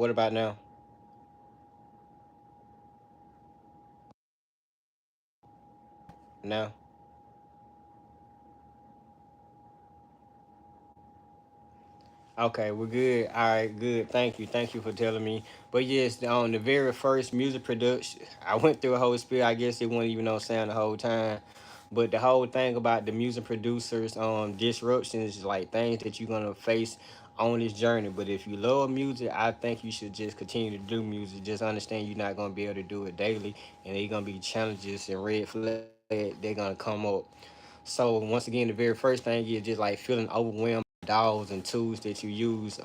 What about now? Now? Okay, we're good. All right, good. Thank you. Thank you for telling me. But yes, on the very first music production, I went through a whole spiel. I guess it wasn't even on sound the whole time. But the whole thing about the music producers, disruptions, is like things that you're gonna face on this journey. But if you love music, I think you should just continue to do music. Just understand you're not gonna be able to do it daily, and there's gonna be challenges and red flags they're gonna come up. So once again, the very first thing is just like feeling overwhelmed by dolls and tools that you use.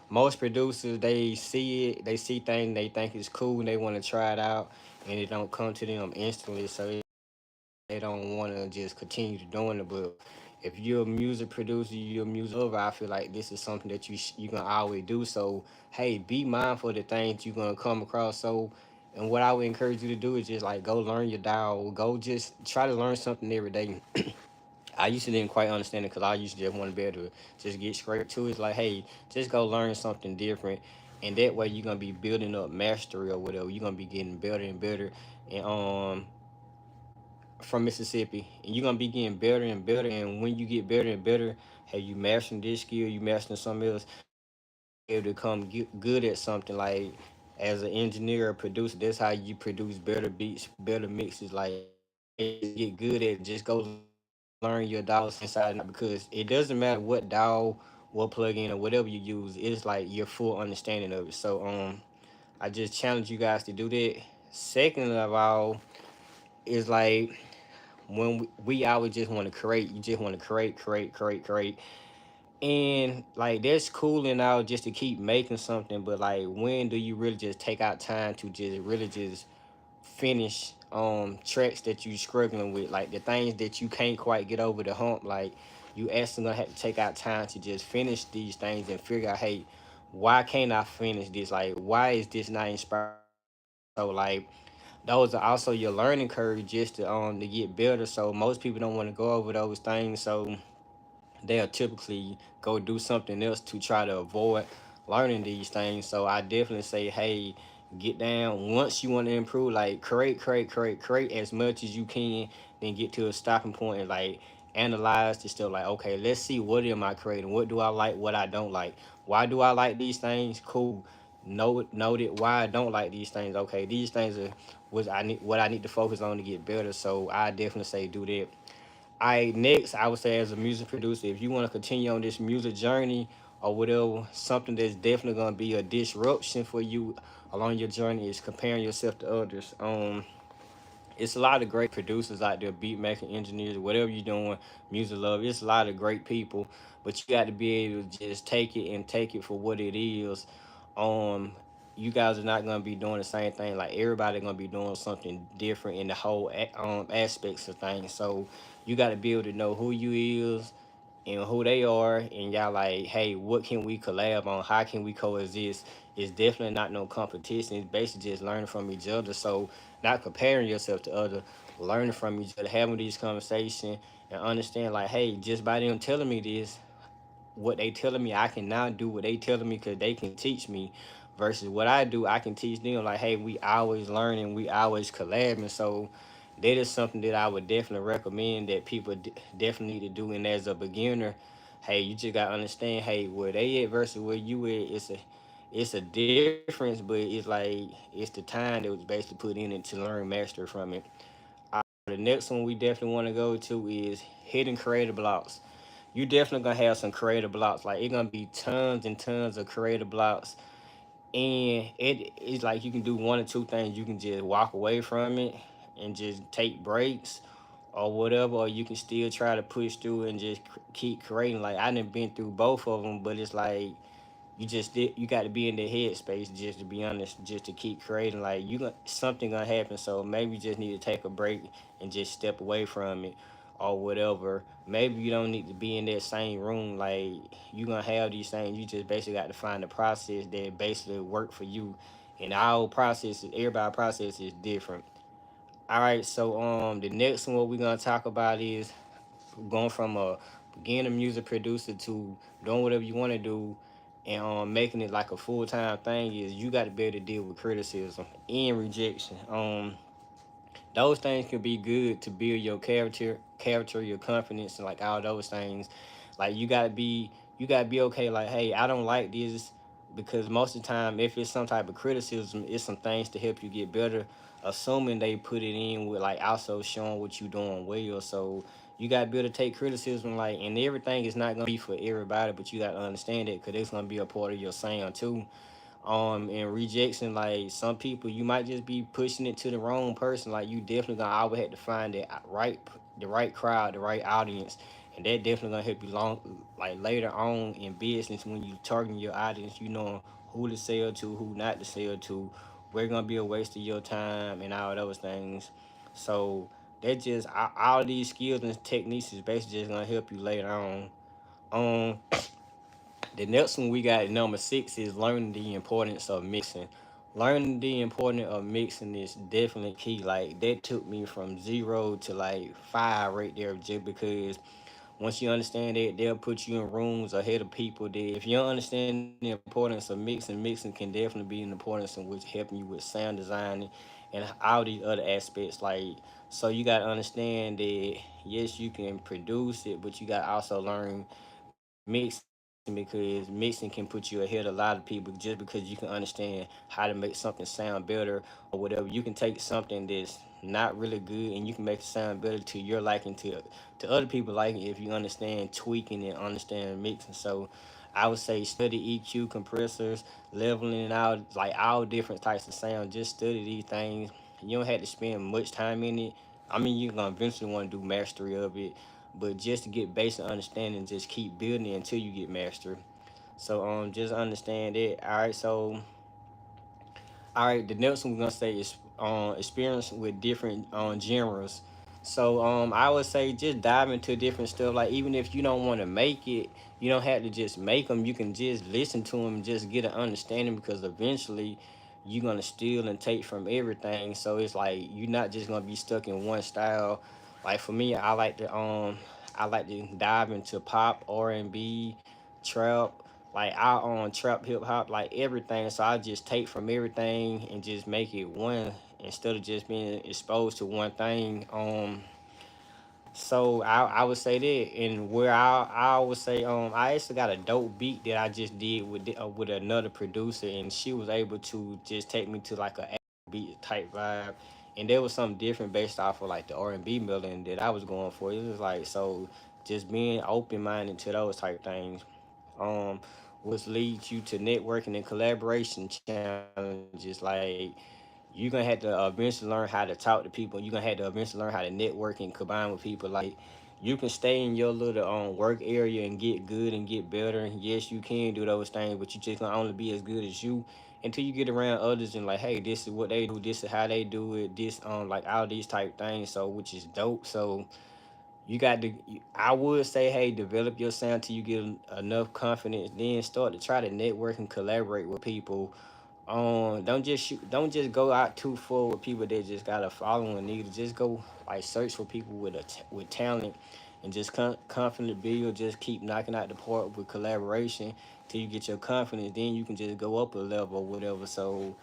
Most producers, they see it, they see things, they think it's cool, and they want to try it out, and it don't come to them instantly. So they don't want to just continue to doing it. But if you're a music producer, you're a music lover, I feel like this is something that you gonna always do. So hey, be mindful of the things you're gonna come across. So, and what I would encourage you to do is just like go learn your dial, go just try to learn something every day. I used to didn't quite understand it because I used to just want to be able to just get straight to it. It's like, hey, just go learn something different, and that way you're gonna be building up mastery or whatever. You're gonna be getting better and better. And from Mississippi, and you're gonna be getting better and better. And when you get better and better, hey, you mastering this skill, you mastering something else, able to come get good at something like as an engineer or producer. That's how you produce better beats, better mixes. Like get good at just go learn your DAWs inside and out because it doesn't matter what DAW, what plugin or whatever you use. It's like your full understanding of it. So I just challenge you guys to do that. Second of all, is like when we always just want to create. You just want to create. And like that's cool and all just to keep making something, but like when do you really just take out time to just really just finish tracks that you struggling with, like the things that you can't quite get over the hump, like you actually gonna have to take out time to just finish these things and figure out, hey, why can't I finish this? Like why is this not inspiring? So like those are also your learning curve just to get better. So most people don't want to go over those things. So they'll typically go do something else to try to avoid learning these things. So I definitely say, hey, get down. Once you want to improve, like create as much as you can, then get to a stopping point and like analyze the stuff. Like, okay, let's see what am I creating? What do I like? What I don't like? Why do I like these things? Cool. Noted why I don't like these things. Okay, these things are what I need to focus on to get better. So I definitely say do that. I next I would say as a music producer, if you want to continue on this music journey or whatever, something that's definitely gonna be a disruption for you along your journey is comparing yourself to others. It's a lot of great producers out there, beat making engineers, whatever you're doing, music love. It's a lot of great people, but you got to be able to just take it and take it for what it is. Um, you guys are not gonna be doing the same thing. Like everybody gonna be doing something different in the whole aspects of things. So you got to be able to know who you is and who they are, and y'all like, hey, what can we collab on? How can we coexist? It's definitely not no competition. It's basically just learning from each other. So not comparing yourself to other, learning from each other, having these conversations, and understand like, hey, just by them telling me this, what they telling me, I can now do what they telling me because they can teach me. Versus what I do, I can teach them. Like, hey, we always learning, we always collabing. So that is something that I would definitely recommend that people definitely need to do. And as a beginner, hey, you just gotta understand, hey, where they at versus where you at. It's a difference, but it's like it's the time that was basically put in it to learn master from it. The next one we definitely want to go to is hidden creative blocks. You definitely gonna have some creative blocks. Like it's gonna be tons and tons of creative blocks, and it's like you can do one or two things. You can just walk away from it and just take breaks or whatever, or you can still try to push through and just keep creating. Like I done been through both of them, but it's like you got to be in the headspace just to be honest, just to keep creating. Like you got something gonna happen, so maybe you just need to take a break and just step away from it or whatever. Maybe you don't need to be in that same room. Like you gonna have these things, you just basically got to find the process that basically work for you. And our process, everybody process is different. All right, so the next one what we're gonna talk about is going from a beginner music producer to doing whatever you want to do. and making it like a full time thing is you got to be able to deal with criticism and rejection. Those things can be good to build your character, your confidence, and like all those things. Like you gotta be okay. Like, hey, I don't like this, because most of the time, if it's some type of criticism, it's some things to help you get better. Assuming they put it in with like also showing what you doing well. So you gotta be able to take criticism, like, and everything is not gonna be for everybody, but you gotta understand it because it's gonna be a part of your sound too. And rejection, like, some people you might just be pushing it to the wrong person. Like, you definitely gonna always have to find the right crowd, the right audience, and that definitely gonna help you long, like, later on in business when you targeting your audience. You know who to sell to, who not to sell to, where gonna be a waste of your time, and all those things. So that just all these skills and techniques is basically just gonna help you later on. um the next one we got at number six is learning the importance of mixing. Learning the importance of mixing is definitely key. Like, that took me from zero to like five right there, just because once you understand that, they'll put you in rooms ahead of people that, if you don't understand the importance of mixing can definitely be an importance in which helping you with sound design and all these other aspects. Like, so you gotta understand that yes, you can produce it, but you gotta also learn mixing, because mixing can put you ahead of a lot of people just because you can understand how to make something sound better or whatever. You can take something that's not really good and you can make it sound better to your liking, to other people liking, if you understand tweaking and understand mixing. So I would say study EQ, compressors, leveling it out, like all different types of sound. Just study these things. You don't have to spend much time in it. I mean, you're gonna eventually want to do mastery of it, but just to get basic understanding, just keep building it until you get mastery. So just understand it. All right, the next one we're gonna say is experience with different genres. So I would say just dive into different stuff. Like, even if you don't want to make it, you don't have to just make them. You can just listen to them, and just get an understanding, because eventually you're gonna steal and take from everything. So it's like you're not just gonna be stuck in one style. Like, for me, I like to dive into pop, R&B, trap, like I on trap, hip hop, like everything. So I just take from everything and just make it one, instead of just being exposed to one thing. So I would say that, and where I would say I actually got a dope beat that I just did with another producer, and she was able to just take me to like a beat type vibe, and there was something different based off of like the R&B melody that I was going for. It was like, so just being open minded to those type things, um, which leads you to networking and collaboration challenges. Like, you're gonna have to eventually learn how to talk to people. You're gonna have to eventually learn how to network and combine with people. Like, you can stay in your little work area and get good and get better. Yes, you can do those things, but you just gonna only be as good as you until you get around others and like, hey, this is what they do, this is how they do it, this like all these type things. So, which is dope. So you got to, I would say, hey, develop your sound till you get enough confidence, then start to try to network and collaborate with people. Don't just go out too full with people that just got a following either. Just go like search for people with talent, and just confident build. Just keep knocking out the park with collaboration till you get your confidence. Then you can just go up a level or whatever. So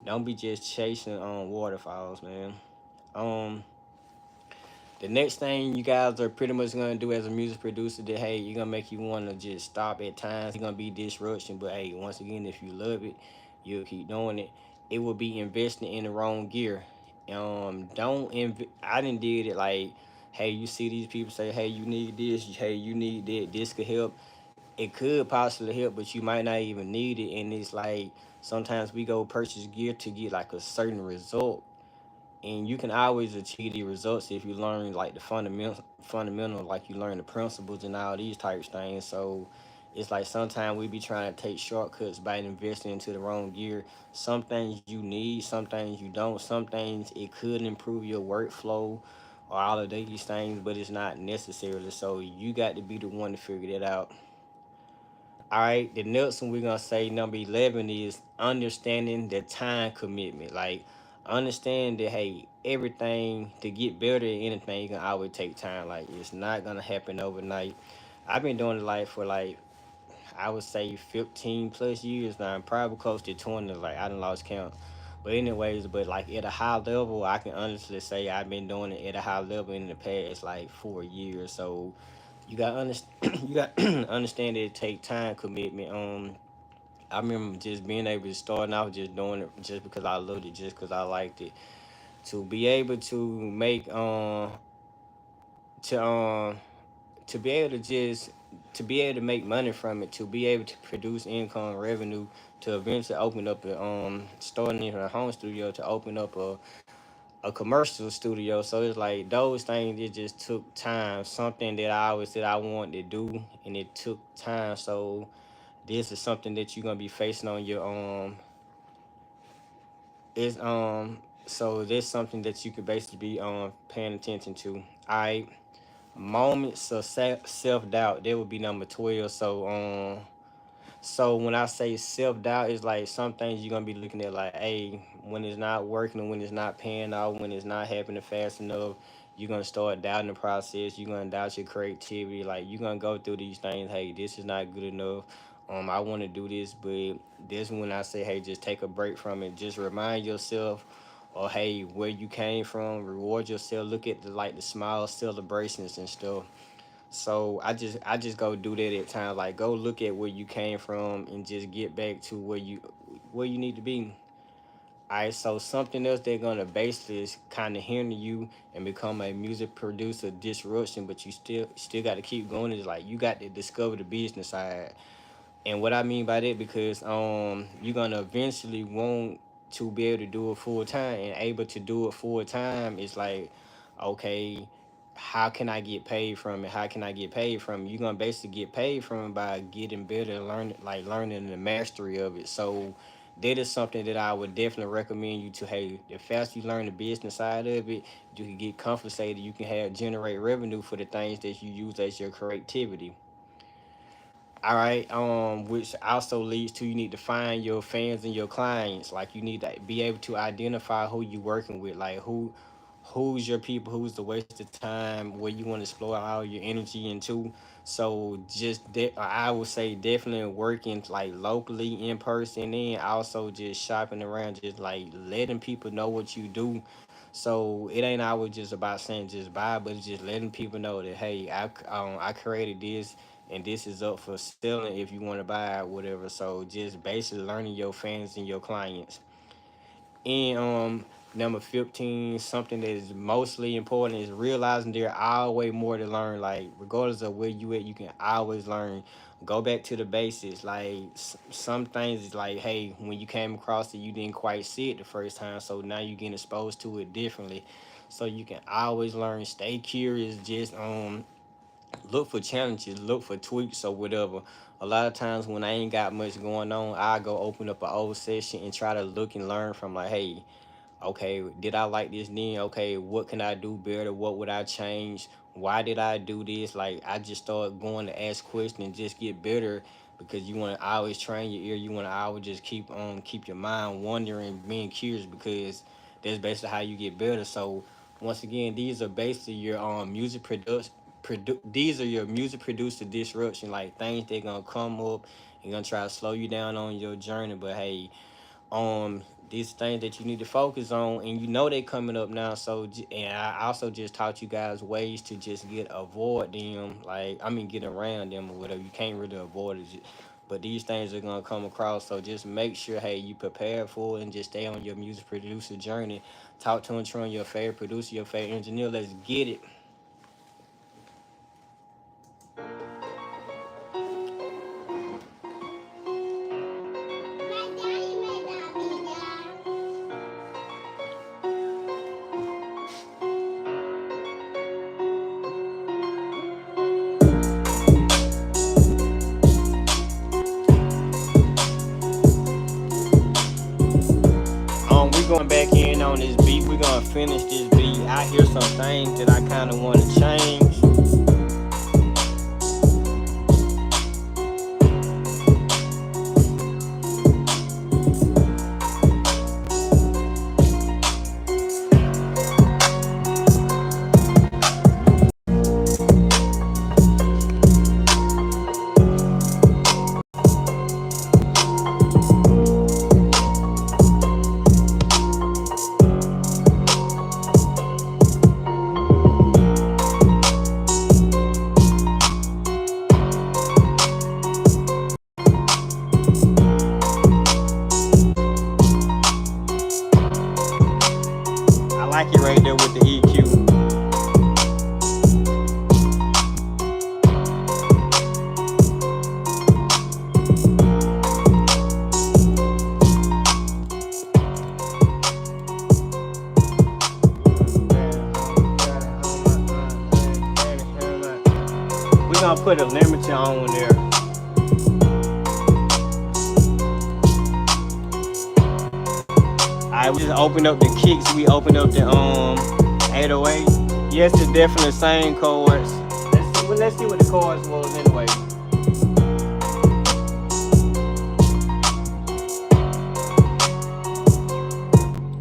don't be just chasing waterfalls, man. Um, the next thing you guys are pretty much gonna do as a music producer, that, hey, you're gonna make you wanna just stop at times. It's gonna be disruption, but hey, once again, if you love it, you'll keep doing it. It will be investing in the wrong gear. Don't I didn't did it like, hey, you see these people say, hey, you need this, hey, you need that, this could help. It could possibly help, but you might not even need it. And it's like sometimes we go purchase gear to get like a certain result, and you can always achieve the results if you learn like the fundamental, like you learn the principles and all these types of things. So it's like sometimes we be trying to take shortcuts by investing into the wrong gear. Some things you need, some things you don't. Some things it could improve your workflow or all of these things, but it's not necessarily. So you got to be the one to figure that out. All right, the next one we're gonna say, number 11, is understanding the time commitment. Like, understand that, hey, everything to get better at anything, you can always take time. Like, it's not gonna happen overnight. I've been doing it like for like I would say 15 plus years now, probably close to 20. Like I done lost count. But anyways, but like at a high level, I can honestly say I've been doing it at a high level in the past like 4 years. So you got you got understand that it take time commitment. I remember just being able to start out just doing it just because I loved it, just because I liked it. To be able to make to to be able to just to be able to make money from it, to be able to produce income revenue, to eventually open up a starting in a home studio, to open up a commercial studio. So it's like those things, it just took time. Something that I always said I wanted to do, and it took time. So this is something that you're gonna be facing on your is so this something that you could basically be paying attention to. I moments of self doubt, that would be number 12. So when I say self doubt, it's like some things you're gonna be looking at like, hey, when it's not working, when it's not paying out, when it's not happening fast enough, you're gonna start doubting the process. You're gonna doubt your creativity. Like you're gonna go through these things. Hey, this is not good enough. I want to do this, but this when I say, hey, just take a break from it. Just remind yourself, or hey, where you came from. Reward yourself. Look at the small celebrations and stuff. So I just go do that at times. Like go look at where you came from and just get back to where you need to be. Alright, so something else they're gonna basically is kind of hinder you and become a music producer disruption, but you still got to keep going. Is like you got to discover the business side. And what I mean by that, because you're gonna eventually want to be able to do it full time, and able to do it full time is like, okay, how can I get paid from it? How can I get paid from it? You're gonna basically get paid from it by getting better, learning the mastery of it. So that is something that I would definitely recommend you to. Hey, the faster you learn the business side of it, you can get compensated. You can have generate revenue for the things that you use as your creativity. All right. Which also leads to you need to find your fans and your clients. Like you need to be able to identify who you working with. Like who's your people, who's the waste of time, where you want to explore all your energy into. So I would say definitely working like locally in person, and also just shopping around, just like letting people know what you do. So it ain't always just about saying just buy, but it's just letting people know that hey, I created this and this is up for selling if you want to buy it, whatever. So just basically learning your fans and your clients. And number 15, something that is mostly important is realizing there are always more to learn. Like regardless of where you at, you can always learn. Go back to the basics. Like some things is like, hey, when you came across it, you didn't quite see it the first time, so now you're getting exposed to it differently. So you can always learn. Stay curious. Just look for challenges, look for tweaks or whatever. A lot of times when I ain't got much going on, I go open up an old session and try to look and learn from like, hey, okay, did I like this then? Okay, what can I do better? What would I change? Why did I do this? Like I just start going to ask questions and just get better, because you want to always train your ear. You want to always just keep your mind wondering, being curious, because that's basically how you get better. So once again, these are basically your music production. These are your music producer disruption, like things that gonna come up and gonna try to slow you down on your journey. But hey, these things that you need to focus on, and you know they coming up now. So and I also just taught you guys ways to just avoid them, like I mean get around them or whatever. You can't really avoid it, but these things are gonna come across. So just make sure, hey, you prepare for it and just stay on your music producer journey. Talk to and train your favorite producer, your favorite engineer. Let's get it. We going back in on this beat. We gonna finish this beat. I hear some things that I kind of want to change. like it right there with the EQ. We're gonna put a limiter on there. Alright, we just opened up the kicks. We opened up the 808. Yes, it's definitely the same chords. Let's see what the chords was anyway.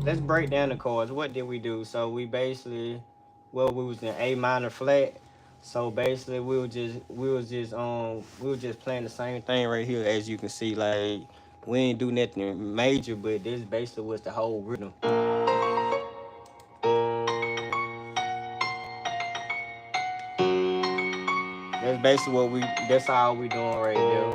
Let's break down the chords. What did we do? So we basically, well, we was in A minor flat. So basically, we was just playing the same thing right here, as you can see. Like, we ain't do nothing major, but this basically was the whole rhythm. That's basically that's all we doing right there.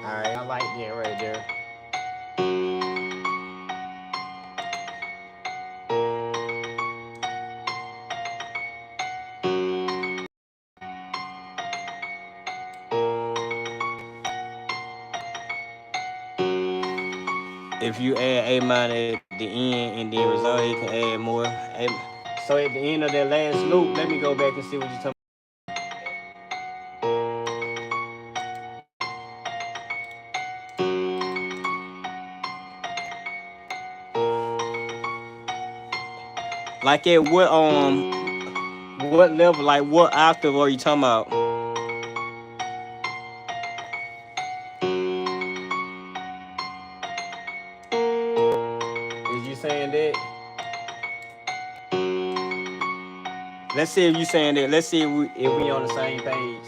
Alright, I like that right there. If you add A minor at the end and then resolve, you can add more. So at the end of that last loop, let me go back and see what you're talking about. Like at what level, like what octave are you talking about? Is you saying that? Let's see if you saying that. Let's see if we on the same page.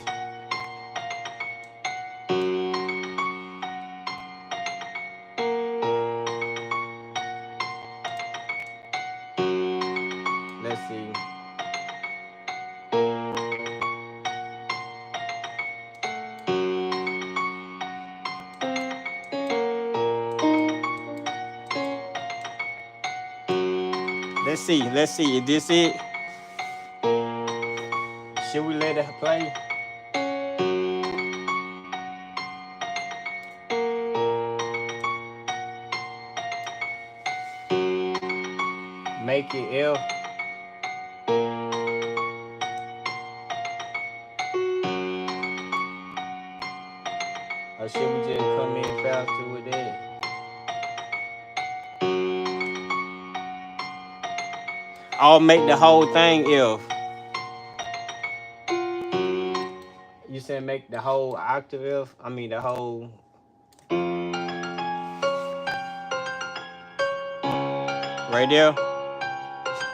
Let's see. Let's see. Is this it? Should we let it play? Make it F. Or should we just come in faster with that? I'll make the whole thing F. You said make the whole octave F? I mean the whole. Right there.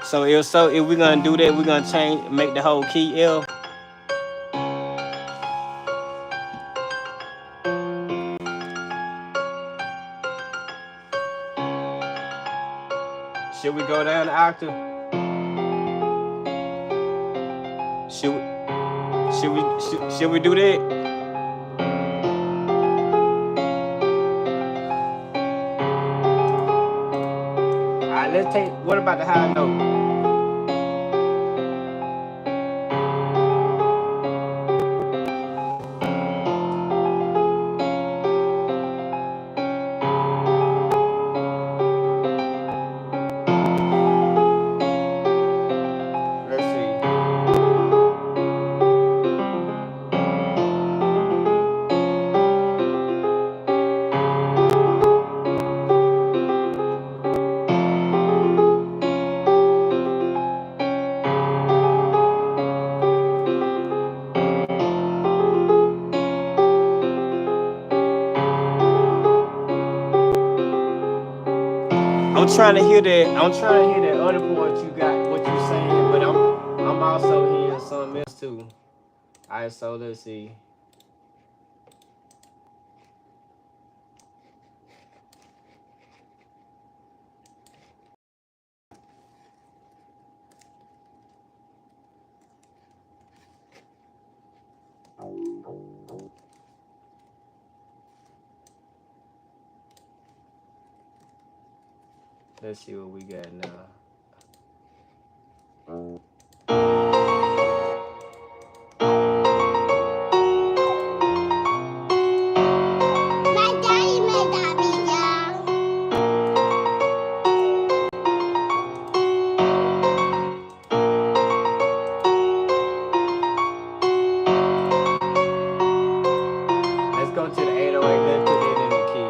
So if we're gonna do that, we're gonna make the whole key F. Should we go down the octave? Should we do that? Alright, let's take. What about the high note? Let's see. I'm trying to hear that. I'm trying to hear that other part you got, what you saying, but I'm also hearing something else too. Alright, so let's see. Let's see what we got now. My daddy made that beat, y'all. Let's go to the 808. Let's put that in the key.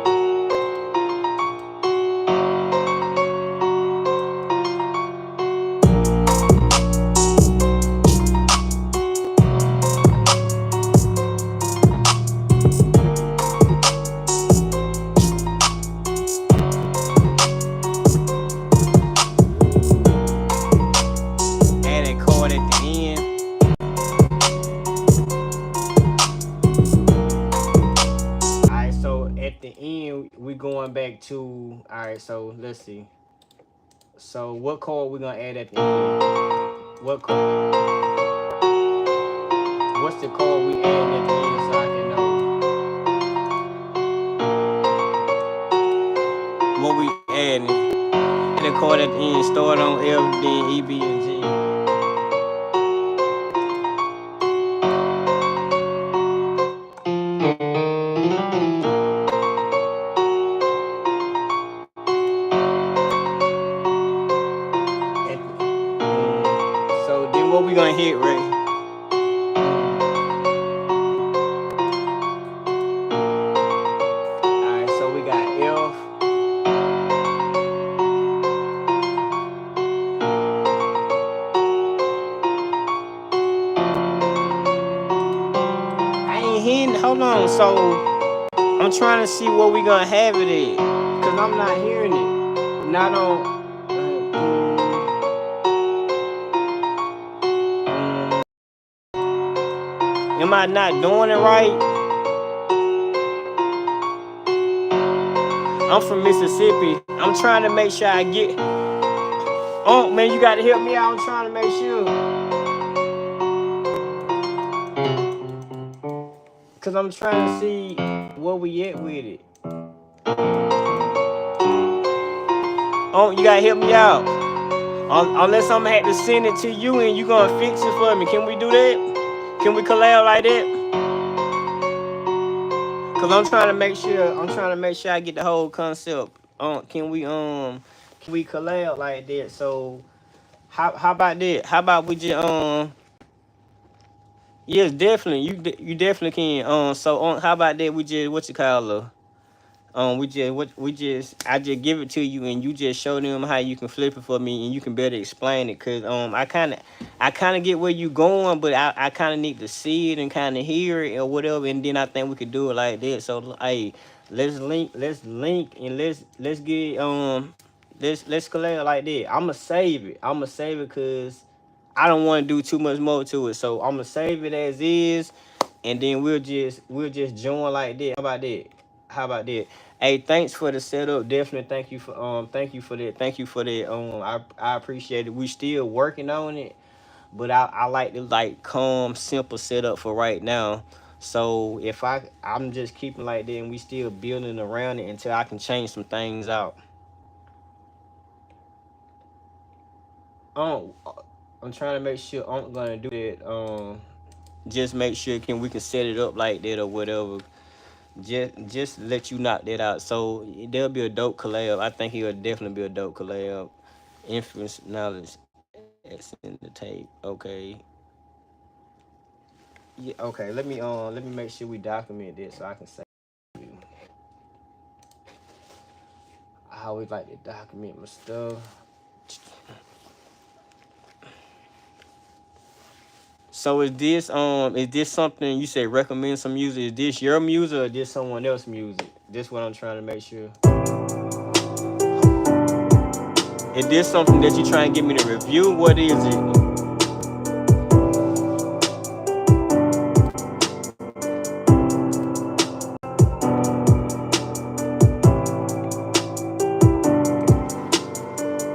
Add a chord at the end. Alright, so at the end we going back to, alright, so let's see. So what chord we gonna add at the end? What chord? What's the chord we adding at the end so I can know what we adding? And the chord at the end start on F, then E, B, and G. So then what we gonna hit, Ray? Alright, so we got F. I ain't hitting. Hold on. So I'm trying to see what we gonna have it at, cause I'm not hearing it. Not on. Am I not doing it right? I'm from Mississippi. I'm trying to make sure I get. Oh man, you gotta help me out. I'm trying to make sure, cause I'm trying to see where we at with it. Oh, you gotta help me out. Unless I'm gonna have to send it to you and you gonna fix it for me. Can we do that? Can we collab like that? Cause I'm trying to make sure. I'm trying to make sure I get the whole concept. Can we collab like that? So how about that? How about we just yes, definitely. You definitely can. So how about that? We just what you call it? We just I just give it to you and you just show them how you can flip it for me and you can better explain it. Cause I kinda get where you going, but I kinda need to see it and kinda hear it or whatever, and then I think we could do it like that. So hey, let's link and let's get let's collect like that. I'ma save it. I'ma save it cause I don't want to do too much more to it. So I'ma save it as is, and then we'll just join like that. How about that? How about that? Hey, thanks for the setup. Definitely thank you for that. Thank you for that. I appreciate it. We still working on it, but I like the like calm, simple setup for right now. So if I'm just keeping like that and we still building around it until I can change some things out. Um I'm trying to make sure I'm gonna do that. Just make sure we can set it up like that or whatever. Just let you knock that out. So there'll be a dope collab. I think he'll definitely be a dope collab. Influence knowledge. That's in the tape. Okay. Yeah. Okay. Let me make sure we document this so I can say. I always like to document my stuff. So is this something you say recommend some music? Is this your music or is this someone else's music? This what I'm trying to make sure. Is this something that you trying to get me to review? What is it?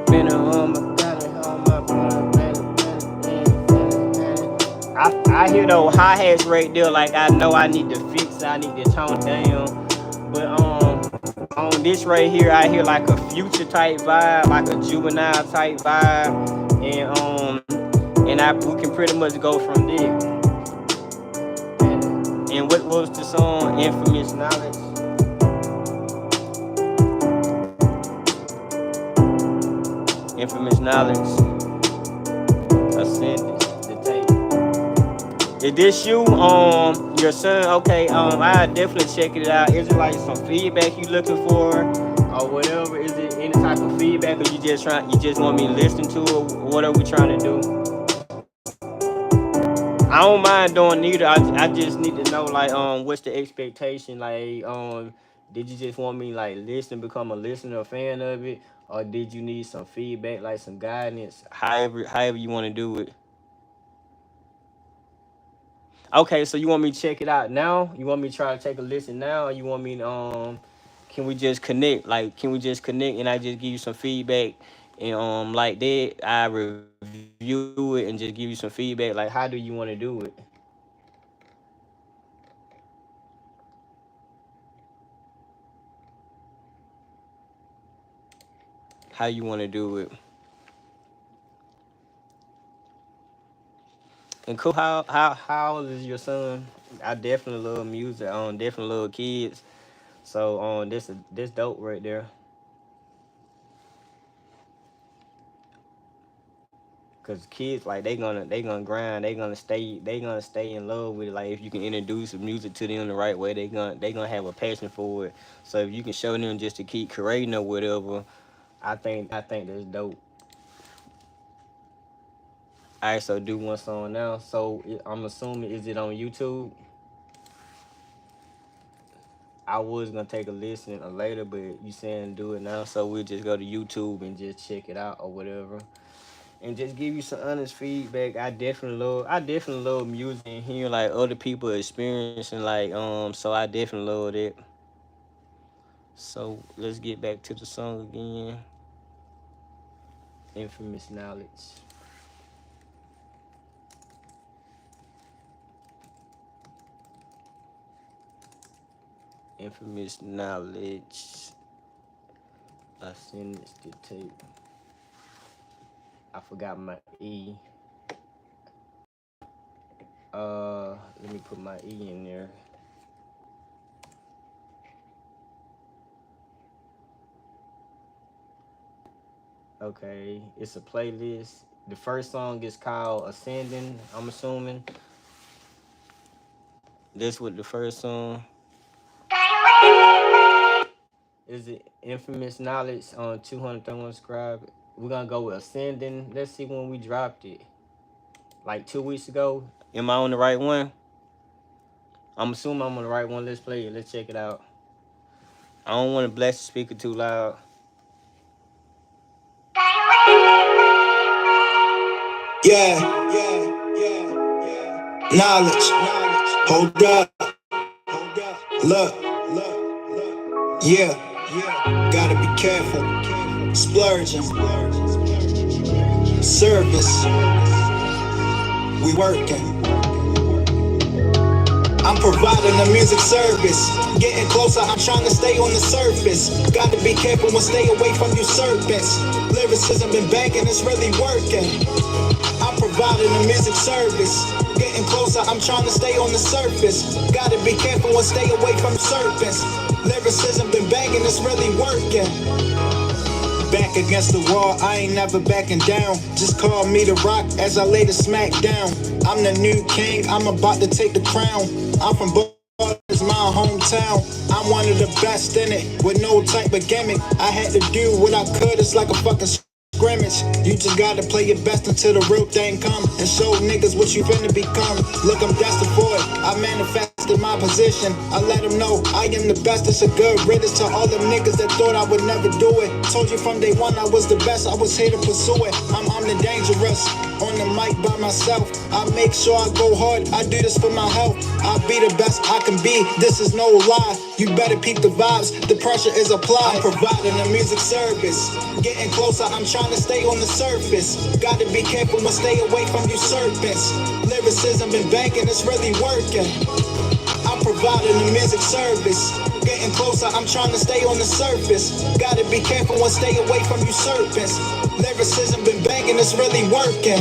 Been a got it on my I hear those hi hats right there. Like I know I need to fix. I need to tone it down. But On this right here, I hear like a future type vibe, like a juvenile type vibe, and we can pretty much go from there. And what was the song? Infamous Knowledge. Infamous Knowledge. Ascendant. The tape. Is this you? Your son? Okay. I definitely check it out. Is it like some feedback you looking for, or whatever? Is it any type of feedback, or you just want me to listen to it? What are we trying to do? I don't mind doing neither. I just need to know like what's the expectation like did you just want me like listen become a listener a fan of it, or did you need some feedback like some guidance, however you want to do it. Okay, so you want me to check it out now? You want me to try to take a listen now, or you want me to can we just connect? Like, can we just connect and I just give you some feedback and like that I review it and just give you some feedback? Like, how do you want to do it? How you want to do it? And cool. How old is your son? I definitely love music. Definitely love kids. So this dope right there. Cause kids like they gonna grind. They gonna stay in love with it. Like if you can introduce the music to them the right way, they gonna have a passion for it. So if you can show them just to keep creating or whatever, I think that's dope. All right, so do one song now. So I'm assuming is it on YouTube? I was gonna take a listen later, but you saying do it now, so we'll just go to YouTube and just check it out or whatever, and just give you some honest feedback. I definitely love music and hearing like other people experiencing so I definitely love that. So let's get back to the song again. Infamous Knowledge. Infamous Knowledge. I send this to tape. I forgot my E. Let me put my E in there. Okay, it's a playlist. The first song is called Ascending, I'm assuming. This with the first song. Is it Infamous Knowledge on 231 subscribe? We're gonna go with Ascending. Let's see when we dropped it. Like 2 weeks ago. Am I on the right one? I'm assuming I'm on the right one. Let's play it. Let's check it out. I don't want to blast the speaker too loud. Yeah, knowledge. Hold up, look, yeah, gotta be careful. Splurging, service, we working. I'm providing a music service. Getting closer, I'm trying to stay on the surface. Gotta be careful and stay away from you serpents. Lyricism been banking, it's really working. I'm providing a music service. Getting closer, I'm trying to stay on the surface. Gotta be careful and stay away from serpents. Lyricism been banging, it's really working. Back against the wall, I ain't never backing down. Just call me the rock as I lay the smack down. I'm the new king, I'm about to take the crown. I'm from it's my hometown. I'm one of the best in it, with no type of gimmick. I had to do what I could, it's like a fucking scrimmage. You just gotta play your best until the real thing come, and show niggas what you finna become. Look, I'm destined for it, I manifested my position. I let them know I am the best, it's a good riddance to all them niggas that thought I would never do it. Told you from day one I was the best, I was here to pursue it. I'm the dangerous, on the mic by myself. I make sure I go hard, I do this for my health. I'll be the best I can be, this is no lie. You better peep the vibes, the pressure is applied. I'm providing a music service. Getting closer, I'm trying to stay on the surface. Gotta be careful and stay away from you serpents. Lyricism been banking, it's really working. I'm providing a music service. Getting closer, I'm trying to stay on the surface. Gotta be careful and stay away from you serpents. Lyricism been banging, it's really working.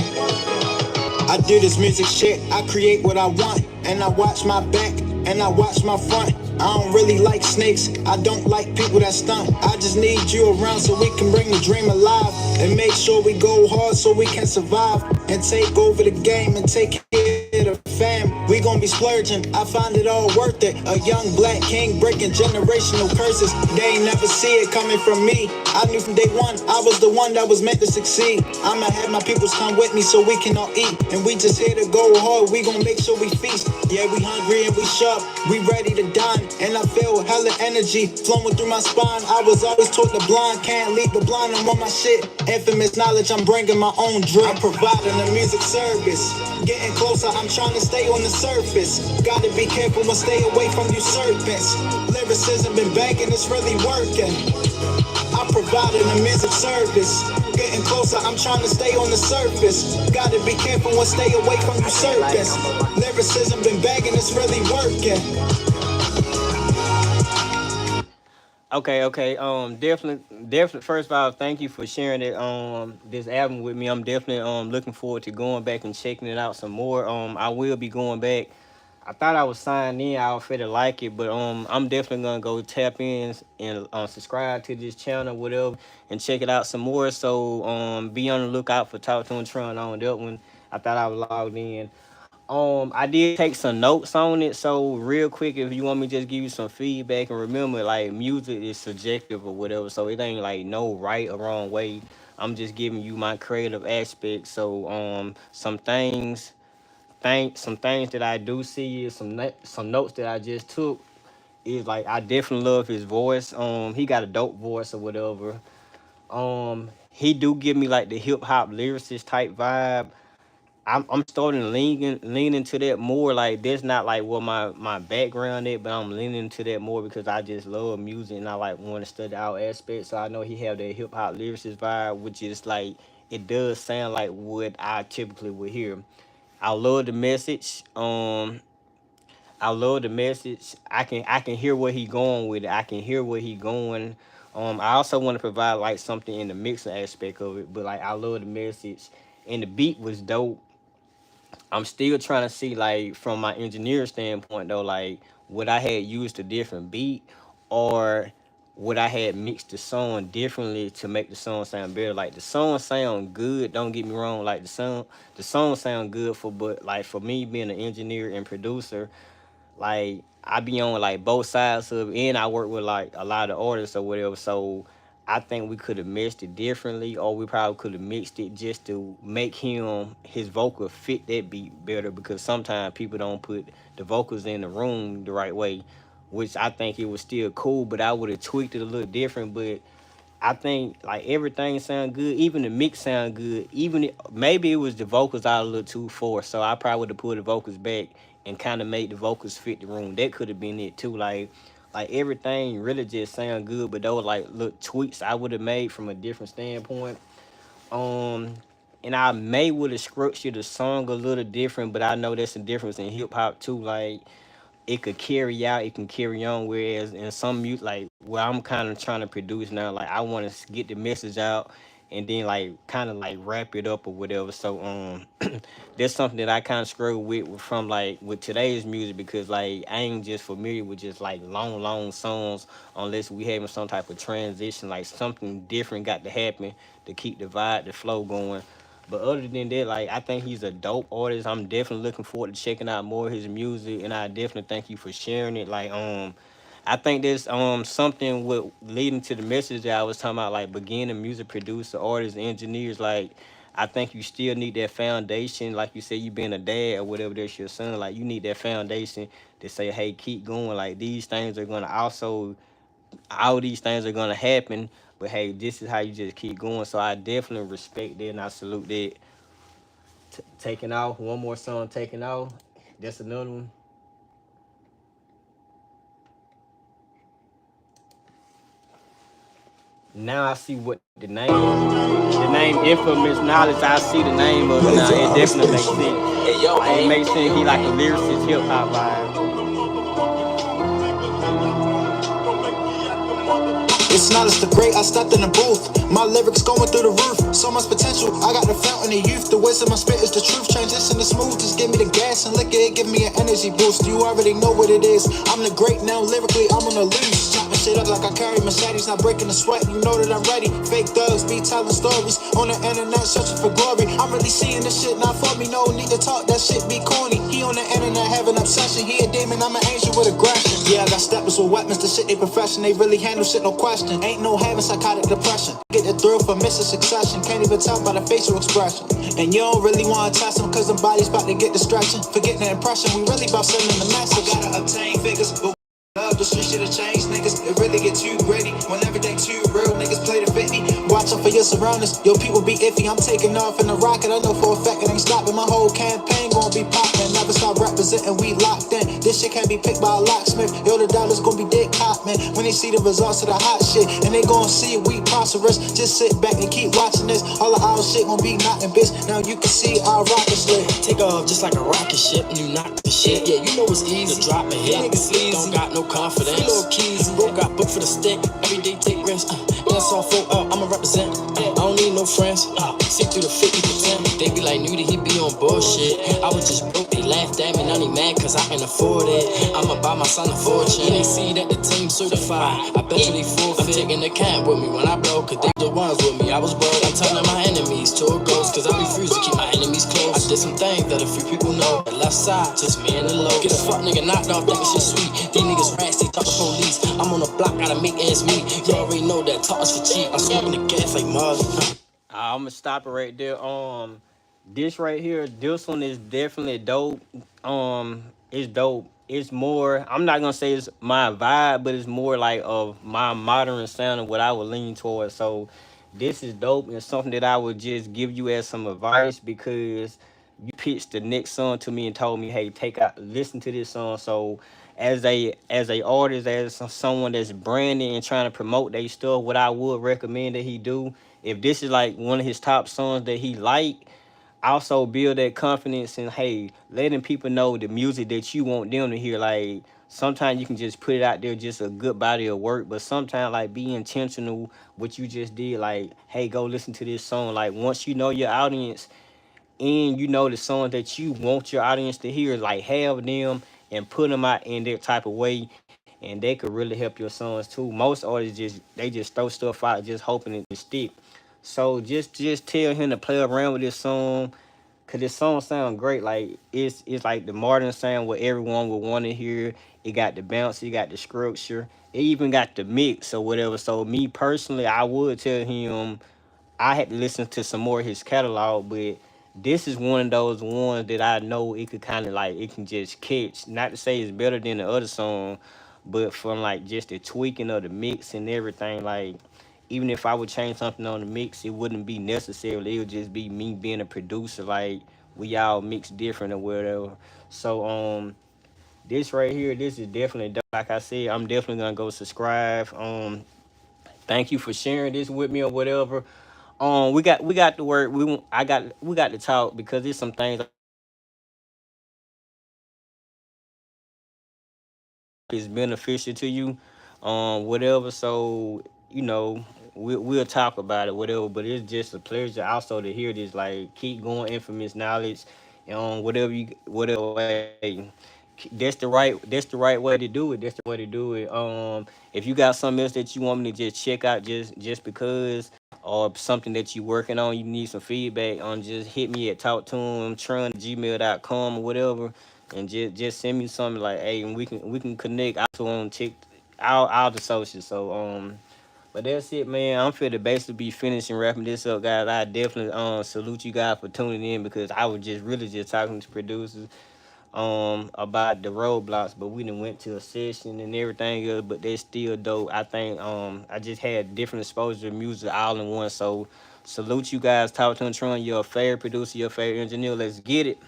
I do this music shit, I create what I want. And I watch my back, and I watch my front. I don't really like snakes, I don't like people that stunt. I just need you around so we can bring the dream alive. And make sure we go hard so we can survive. And take over the game and take care of the fam. We gon' be splurging, I find it all worth it. A young black king breaking generational curses. They ain't never see it coming from me. I knew from day one, I was the one that was meant to succeed. I'ma have my peoples come with me so we can all eat. And we just here to go hard, we gon' make sure we feast. Yeah, we hungry and we sharp, we ready to dine. And I feel hella energy flowing through my spine. I was always taught the blind can't lead the blind. I'm on my shit, infamous knowledge, I'm bringing my own drip. I'm providing a music service. Getting closer, I'm trying to stay on the surface. Gotta be careful and stay away from you serpents. Lyricism been banging, it's really working. I'm providing a music service. Getting closer, I'm trying to stay on the surface. Gotta be careful and stay away from you serpents. Lyricism been banging, it's really working. Okay. Definitely. First of all, thank you for sharing it. This album with me. I'm definitely looking forward to going back and checking it out some more. I will be going back. I thought I was signed in. I already like it, but I'm definitely gonna go tap in and subscribe to this channel, whatever, and check it out some more. So be on the lookout for Talk to and Tron on that one. I thought I was logged in. I did take some notes on it. So real quick, if you want me to just give you some feedback, and remember, like music is subjective or whatever, so it ain't like no right or wrong way. I'm just giving you my creative aspect. So some things that I do see is some notes that I just took is like I definitely love his voice. He got a dope voice or whatever. He do give me like the hip hop lyricist type vibe. I'm starting to lean into that more. Like that's not like what my background is, but I'm leaning into that more because I just love music and I like want to study all aspects. So I know he have that hip hop lyricist vibe, which is like it does sound like what I typically would hear. I love the message. I love the message. I can hear where he going with it. I can hear where he going. I also want to provide like something in the mixing aspect of it, but like I love the message and the beat was dope. I'm still trying to see like from my engineer standpoint though, like would I had used a different beat or would I had mixed the song differently to make the song sound better? Like the song sound good, don't get me wrong, like the song sound good for but like for me being an engineer and producer, like I be on like both sides of it, and I work with like a lot of artists or whatever. So I think we could have mixed it differently, or we probably could have mixed it just to make his vocal fit that beat better. Because sometimes people don't put the vocals in the room the right way, which I think it was still cool, but I would have tweaked it a little different. But I think like everything sound good, even the mix sound good. Maybe it was the vocals out a little too forced, so I probably would have pulled the vocals back and kind of made the vocals fit the room. That could have been it too. Like everything really just sound good, but those like little tweaks I would have made from a different standpoint. Um, and I may would have structured the song a little different, but I know there's a difference in hip hop too. Like it could carry out, it can carry on. Whereas in some music, like where I'm kind of trying to produce now, like I want to get the message out and then like kind of like wrap it up or whatever. So that's something that I kind of struggle with from like with today's music because like I ain't just familiar with just like long songs unless we having some type of transition, like something different got to happen to keep the vibe, the flow going. But other than that, like I think he's a dope artist. I'm definitely looking forward to checking out more of his music, and I definitely thank you for sharing it. Like I think there's something with leading to the message that I was talking about, like beginning music producer, artists, engineers. Like I think you still need that foundation. Like you said, you being a dad or whatever, that's your son. Like you need that foundation to say, hey, keep going. Like these things are gonna also all these things are gonna happen. But hey, this is how you just keep going. So I definitely respect that and I salute that. Taking off, one more song, taking off. That's another one. Now I see what the name infamous knowledge. I see the name of it now. It definitely makes sense. Like, it makes sense. He like a lyricist, hip hop vibe. It's not as the great, I stepped in the booth. My lyrics going through the roof. So much potential, I got the fountain of youth. The wisdom I spit is the truth. Transition is smooth, just give me the gas and liquor. It give me an energy boost. You already know what it is. I'm the great now, lyrically, I'm on the loose. Chopping shit up like I carry Mercedes, not breaking the sweat. You know that I'm ready. Fake thugs be telling stories on the internet, searching for glory. I'm really seeing this shit not for me. No need to talk, that shit be corny. He on the internet having obsession. He a demon, I'm an angel with aggression. Yeah, I got steppers with weapons. The shit they profession, they really handle shit, no question. Ain't no having psychotic depression. Get the thrill for missing succession. Can't even tell by the facial expression. And you don't really wanna test them, cause the body's about to get distraction. Forgetting the impression, we really about sending the message. I gotta obtain figures, but love, the street shit'll change niggas. It really get too gritty when everything too real. Niggas play the 50. Watch out for your surroundings. Yo, people be iffy. I'm taking off in the rocket. I know for a fact it ain't stopping. My whole campaign gonna be poppin'. Never stop representing. We locked in. This shit can't be picked by a locksmith. Yo, the dollars gonna be dick hot, man. When they see the results of the hot shit, and they gonna see we prosperous. Just sit back and keep watching this. All of our shit gonna be knocking, bitch. Now you can see our rocket slip. Take off just like a rocket ship and you knock the shit. Yeah, you know it's easy to drop a hit. Niggas don't got no confidence. Little keys, bro got book for the stick. Every day take risks. That's all for I'ma represent. I don't need no friends. See through the 50%. They be like, knew that he be on bullshit. I was just broke, they laughed at me. Now they mad cause I can afford it. I'ma buy my son a fortune. They see that the team certified. I bet you they forfeit. I'm taking the camp with me when I blow, cause they the ones with me. I was broke. I'm telling my enemies to a ghost, cause I refuse to keep my enemies close. I did some things that a few people know. The left side, just me and the low. Get a fuck nigga knocked off, thinking shit sweet. These niggas rats, they talk the police. I'm on the block, gotta make ends meet. You already know that talk is for cheap. I'm smoking the gas like mud. I'm gonna stop it right there. This right here, this one is definitely dope. It's dope. It's more. I'm not gonna say it's my vibe, but it's more like of my modern sound and what I would lean towards. So, this is dope and something that I would just give you as some advice because you pitched the next song to me and told me, "Hey, take out, listen to this song." So, as a artist, as someone that's branding and trying to promote their stuff, what I would recommend that he do, if this is like one of his top songs that he like, also build that confidence and hey, letting people know the music that you want them to hear. Like sometimes you can just put it out there, just a good body of work, but sometimes like be intentional. What you just did, like hey, go listen to this song. Like once you know your audience and you know the songs that you want your audience to hear, like have them and put them out in their type of way, and they could really help your songs too. Most artists just throw stuff out just hoping it to stick. So just tell him to play around with this song. Cause this song sound great. Like it's like the modern sound what everyone would want to hear. It got the bounce, it got the structure, it even got the mix or whatever. So me personally, I would tell him I had to listen to some more of his catalog, but this is one of those ones that I know it could kind of like it can just catch. Not to say it's better than the other song, but from like just the tweaking of the mix and everything, like even if I would change something on the mix, it wouldn't be necessarily. It would just be me being a producer. Like we all mix different or whatever. So this right here, this is definitely dope. Like I said, I'm definitely gonna go subscribe. Thank you for sharing this with me or whatever. We got the word we got to talk because there's some things is beneficial to you, whatever. So we'll talk about it, whatever. But it's just a pleasure also to hear this. Like keep going, infamous knowledge, whatever whatever way. That's the right way to do it. That's the way to do it. If you got something else that you want me to just check out, just because, or something that you working on, you need some feedback on, just hit me at talk to him, gmail.com or whatever, and just send me something like, hey, and we can connect out to on tick all the socials. So but that's it, man. I'm finna basically be finishing wrapping this up, guys. I definitely salute you guys for tuning in because I was just really just talking to producers about the roadblocks, but we done went to a session and everything else, but they still dope. I think I just had different exposure to music all in one. So salute you guys, Talk to Tron, your favorite producer, your favorite engineer. Let's get it.